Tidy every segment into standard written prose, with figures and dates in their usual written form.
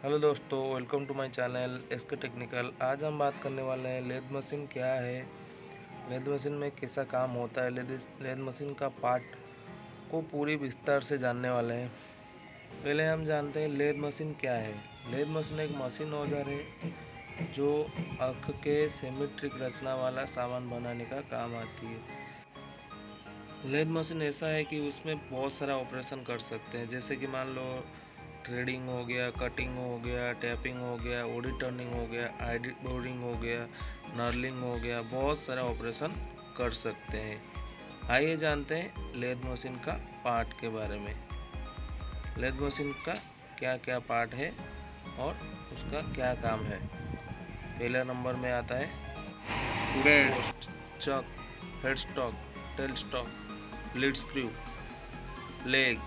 Hello दोस्तों, welcome to my channel SK technical. आज हम बात करने वाले हैं लेद मशीन क्या है, लेद मशीन में कैसा काम होता है, लेद मशीन का पार्ट को पूरी विस्तार से जानने वाले हैं। पहले हम जानते हैं लेद मशीन क्या है। लेद मशीन एक मशीन औजार है जो आँख के सिमेट्रिक रचना वाला सामान बनाने का काम आती है। लेद मशीन ऐसा है कि उसमें बहुत सारा ऑपरेशन कर सकते हैं, जैसे कि मान लो थ्रेडिंग हो गया, कटिंग हो गया, टैपिंग हो गया, ऑडी टर्निंग हो गया, आईडी बोर्डिंग हो गया, नर्लिंग हो गया, बहुत सारा ऑपरेशन कर सकते हैं। आइए जानते हैं लेद मशीन का पार्ट के बारे में। लेद मशीन का क्या क्या पार्ट है और उसका क्या काम है। पहले नंबर में आता है bed, chuck, head stock, tail stock, lead screw, leg,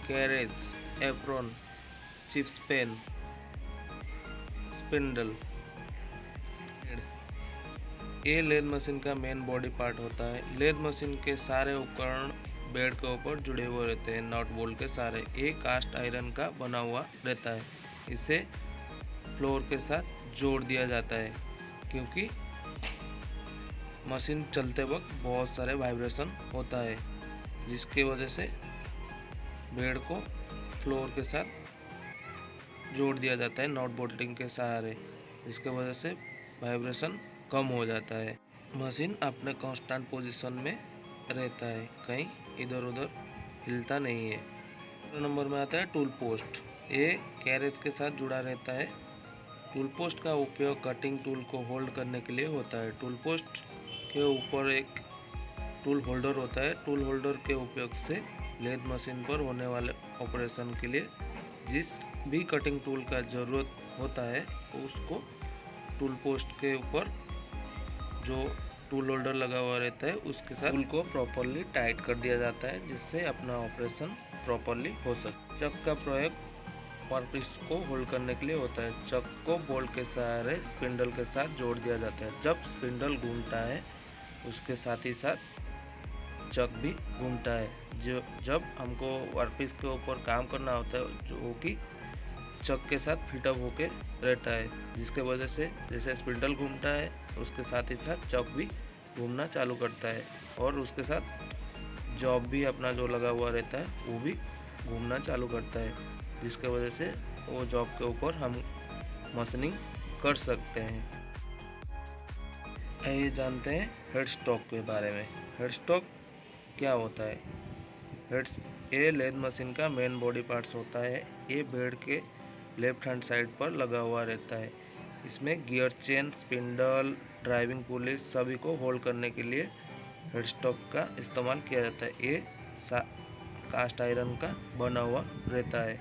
carriage, apron, chips pan, spindle. ये लेद मशीन का मेन बॉडी पार्ट होता है। लेद मशीन के सारे उपकरण बेड के ऊपर जुड़े हुए रहते हैं, नट बोल्ट के सारे। ये कास्ट आयरन का बना हुआ रहता है। इसे फ्लोर के साथ जोड़ दिया जाता है क्योंकि मशीन चलते वक्त बहुत सारे वाइब्रेशन होता है, जिसकी वजह से बेड को फ्लोर के साथ जोड़ दिया जाता है नॉट बोल्टिंग के सहारे, जिसके वजह से वाइब्रेशन कम हो जाता है। मशीन अपने कांस्टेंट पोजीशन में रहता है, कहीं इधर उधर हिलता नहीं है। दूसरे नंबर में आता है टूल पोस्ट। ये कैरेज के साथ जुड़ा रहता है। टूल पोस्ट का उपयोग कटिंग टूल को होल्ड करने के लिए होता है। टूल पोस्ट के ऊपर एक टूल होल्डर होता है। टूल होल्डर के उपयोग से लेद मशीन पर होने वाले ऑपरेशन के लिए जिस भी कटिंग टूल का ज़रूरत होता है उसको टूल पोस्ट के ऊपर जो टूल होल्डर लगा हुआ रहता है उसके साथ टूल को प्रॉपरली टाइट कर दिया जाता है, जिससे अपना ऑपरेशन प्रॉपरली हो सके। चक का प्रयोग वर्कपीस को होल्ड करने के लिए होता है। चक को बोल्ट के सहारे स्पिंडल के साथ जोड़ दिया जाता है। जब स्पिंडल घूमता है उसके साथ ही साथ चक भी घूमता है। जब हमको वर्कपीस के ऊपर काम करना होता है जो कि चक के साथ फिटअप होके रहता है, जिसके वजह से जैसे स्पिंडल घूमता है उसके साथ ही साथ चक भी घूमना चालू करता है और उसके साथ जॉब भी अपना जो लगा हुआ रहता है वो भी घूमना चालू करता है, जिसके वजह से वो जॉब के ऊपर हम मशीनिंग कर सकते हैं। आइए जानते हैं हेड स्टॉक के बारे में। हेड स्टॉक क्या होता है। ये लेद मशीन का मेन बॉडी पार्ट्स होता है। ये बेड के लेफ्ट हैंड साइड पर लगा हुआ रहता है। इसमें gear chain, spindle, driving police सभी को होल्ड करने के लिए हेड स्टॉक का इस्तेमाल किया जाता है। ये कास्ट आयरन का बना हुआ रहता है,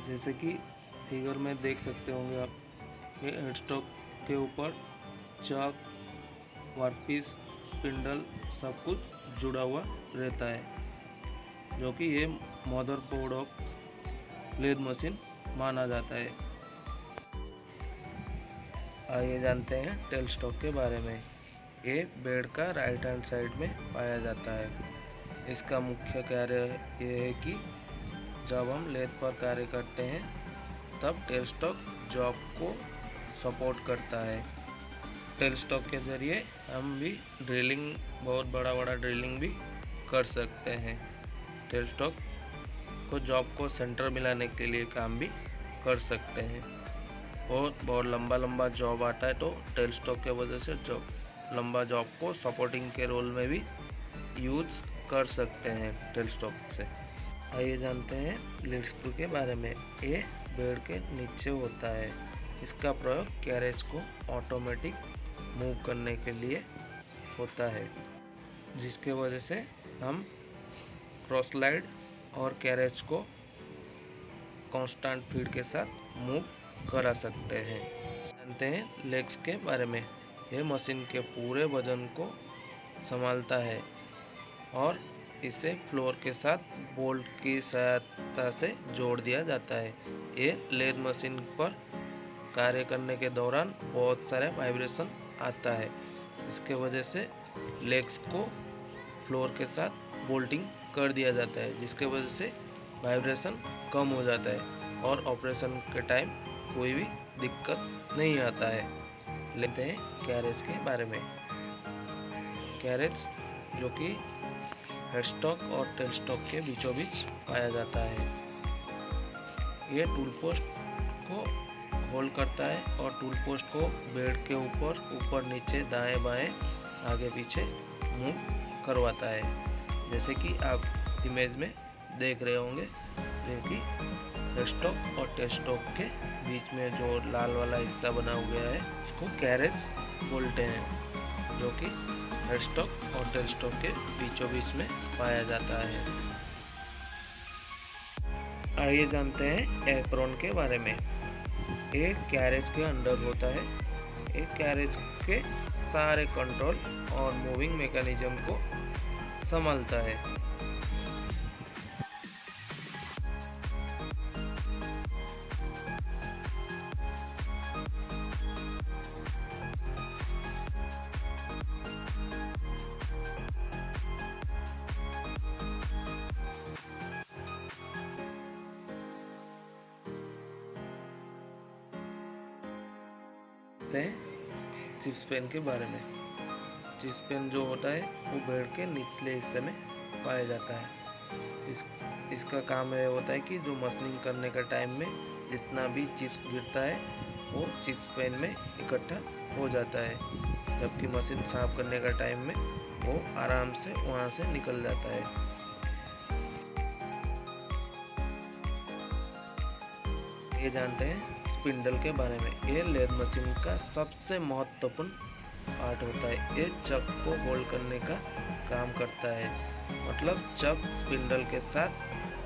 जैसे कि फिगर में देख सकते होंगे आप। ये हेड स्टॉक के ऊपर चक, वर्कपीस, स्पिंडल सब कुछ जुड़ा हुआ रहता है, जो कि ये मदरबोर्ड ऑफ लेद मशीन माना जाता है। आइए जानते हैं टेल स्टॉक के बारे में। ये बेड का राइट हैंड साइड में पाया जाता है। इसका मुख्य कार्य ये है कि जब हम लेद पर कार्य करते हैं तब टेल स्टॉक जॉब को सपोर्ट करता है। टेल स्टॉक के ज़रिए हम भी ड्रिलिंग, बहुत बड़ा बड़ा ड्रिलिंग भी कर सकते हैं। टेल स्टॉक को जॉब को सेंटर मिलाने के लिए काम भी कर सकते हैं। और बहुत लंबा लंबा जॉब आता है तो टेल स्टॉक के वजह से जॉब लंबा जॉब को सपोर्टिंग के रोल में भी यूज कर सकते हैं टेल स्टॉक से। आइए जानते हैं लीड स्क्रू के बारे में। ये बेड के नीचे होता है। इसका प्रयोग कैरेज को ऑटोमेटिक मूव करने के लिए होता है, जिसके वजह से हम क्रॉस स्लाइड और कैरेज को कांस्टेंट फीड के साथ मूव करा सकते हैं। जानते हैं लेग्स के बारे में। यह मशीन के पूरे वजन को संभालता है और इसे फ्लोर के साथ बोल्ट की सहायता से जोड़ दिया जाता है। ये लेद मशीन पर कार्य करने के दौरान बहुत सारे वाइब्रेशन आता है, इसके वजह से लेग्स को फ्लोर के साथ बोल्टिंग कर दिया जाता है, जिसके वजह से वाइब्रेशन कम हो जाता है और ऑपरेशन के टाइम कोई भी दिक्कत नहीं आता है। लेते हैं कैरेज के बारे में। कैरेज जो कि हेड स्टॉक और टेल स्टॉक के बीचों बीच पाया जाता है। ये टूल पोस्ट को होल्ड करता है और टूल पोस्ट को बेड के ऊपर नीचे दाएं बाएं आगे पीछे मूव करवाता है। जैसे कि आप इमेज में देख रहे होंगे, जो कि हेड स्टॉक और टेल स्टॉक के बीच में जो लाल वाला हिस्सा बना हुआ है उसको कैरेज बोलते हैं, जो कि हेड स्टॉक और टेल स्टॉक के बीचों बीच में पाया जाता है। आइए जानते हैं एप्रोन के बारे में। एक कैरेज के अंडर होता है। एक कैरेज के सारे कंट्रोल और मूविंग मैकेनिज्म को संभालता है। चिप्स पेन के बारे में। चिप्स पेन जो होता है वो बेड के निचले हिस्से में पाया जाता है। इसका काम यह होता है कि जो मशीनिंग करने के टाइम में जितना भी चिप्स गिरता है वो चिप्स पेन में इकट्ठा हो जाता है, जबकि मशीन साफ करने का टाइम में वो आराम से वहाँ से निकल जाता है। ये जानते हैं स्पिंडल के बारे में। ये लेथ मशीन का सबसे महत्वपूर्ण पार्ट होता है। ये चक को होल्ड करने का काम करता है, मतलब चक स्पिंडल के साथ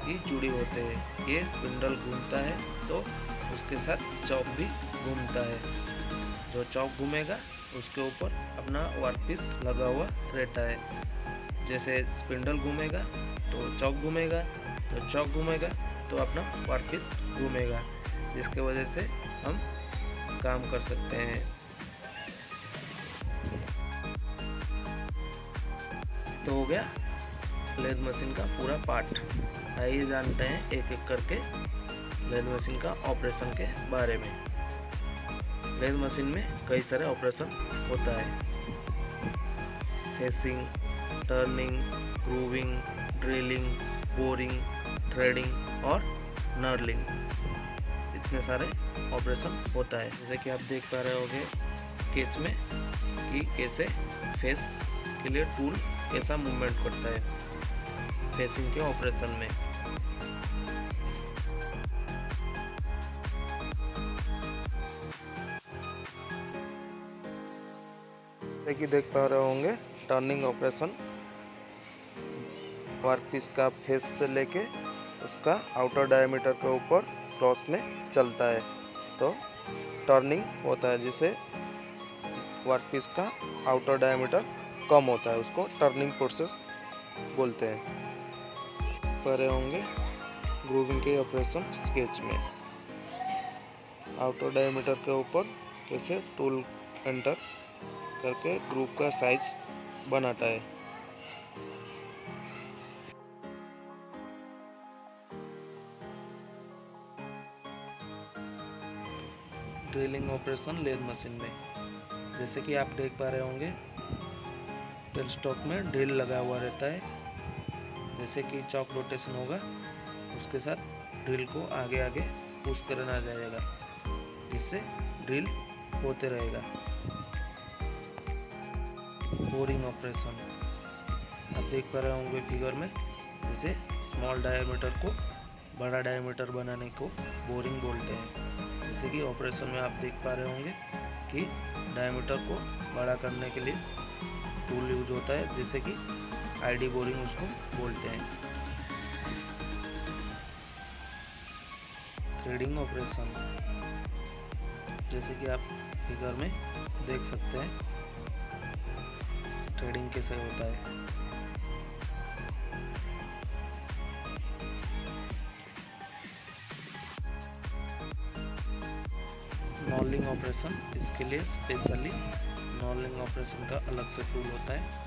ही जुड़े होते हैं। ये स्पिंडल घूमता है तो उसके साथ चौक भी घूमता है। जो चौक घूमेगा उसके ऊपर अपना वर्कपीस लगा हुआ रहता है। जैसे स्पिंडल घूमेगा तो चौक घूमेगा, तो चौक घूमेगा तो अपना वर्कपीस घूमेगा, जिसके वजह से हम काम कर सकते हैं। तो हो गया लेथ मशीन का पूरा पार्ट। आइए जानते हैं एक एक करके लेथ मशीन का ऑपरेशन के बारे में। लेथ मशीन में कई सारे ऑपरेशन होता है। Facing, turning, grooving, drilling, boring, threading और नर्लिंग, इतने सारे ऑपरेशन होता है। जैसे कि आप देख पा रहे होंगे स्केच में कि कैसे फेस के लिए टूल कैसा मूवमेंट करता है फेसिंग के ऑपरेशन में। जैसे कि देख पा रहे होंगे टर्निंग ऑपरेशन वर्कपीस का फेस से लेके उसका आउटर डायमीटर के ऊपर क्रॉस में चलता है, तो टर्निंग होता है। जिसे वर्कपीस का आउटर डायमीटर कम होता है उसको टर्निंग प्रोसेस बोलते हैं। कर रहे होंगे ग्रूविंग के ऑपरेशन स्केच में। आउटर डायमीटर के ऊपर कैसे टूल एंटर करके ग्रूव का साइज बनाता है। ड्रिलिंग ऑपरेशन लेथ मशीन में। जैसे कि आप देख पा रहे होंगे टेल स्टॉक में ड्रिल लगा हुआ रहता है। जैसे कि चॉक रोटेशन होगा उसके साथ ड्रिल को आगे आगे पुश करना जाएगा, जिससे ड्रिल होते रहेगा। बोरिंग ऑपरेशन आप देख पा रहे होंगे फिगर में, जैसे स्मॉल डायमीटर को बड़ा डायमीटर बनाने को बोरिंग बोलते हैं। जैसे कि ऑपरेशन में आप देख पा रहे होंगे कि डायमीटर को बड़ा करने के लिए टूल यूज होता है, जैसे कि आईडी बोरिंग उसको बोलते हैं। थ्रेडिंग ऑपरेशन जैसे कि आप फिगर में देख सकते हैं थ्रेडिंग कैसे होता है। नॉलिंग ऑपरेशन, इसके लिए स्पेशली नॉलिंग ऑपरेशन का अलग से टूल होता है।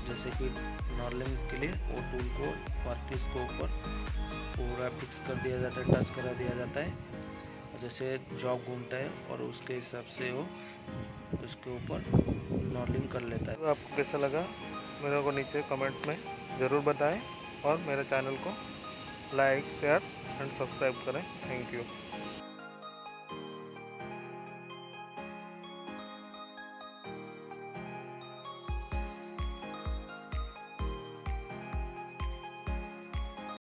जैसे कि नॉलिंग के लिए वो टूल को वर्कपीस के ऊपर पूरा फिक्स कर दिया जाता है, टच करा दिया जाता है जैसे जॉब घूमता है और उसके हिसाब से वो उसके ऊपर नॉर्लिंग कर लेता है। तो आपको कैसा लगा मेरे को नीचे कमेंट में ज़रूर बताएं और मेरे चैनल को लाइक शेयर एंड सब्सक्राइब करें। Thank you.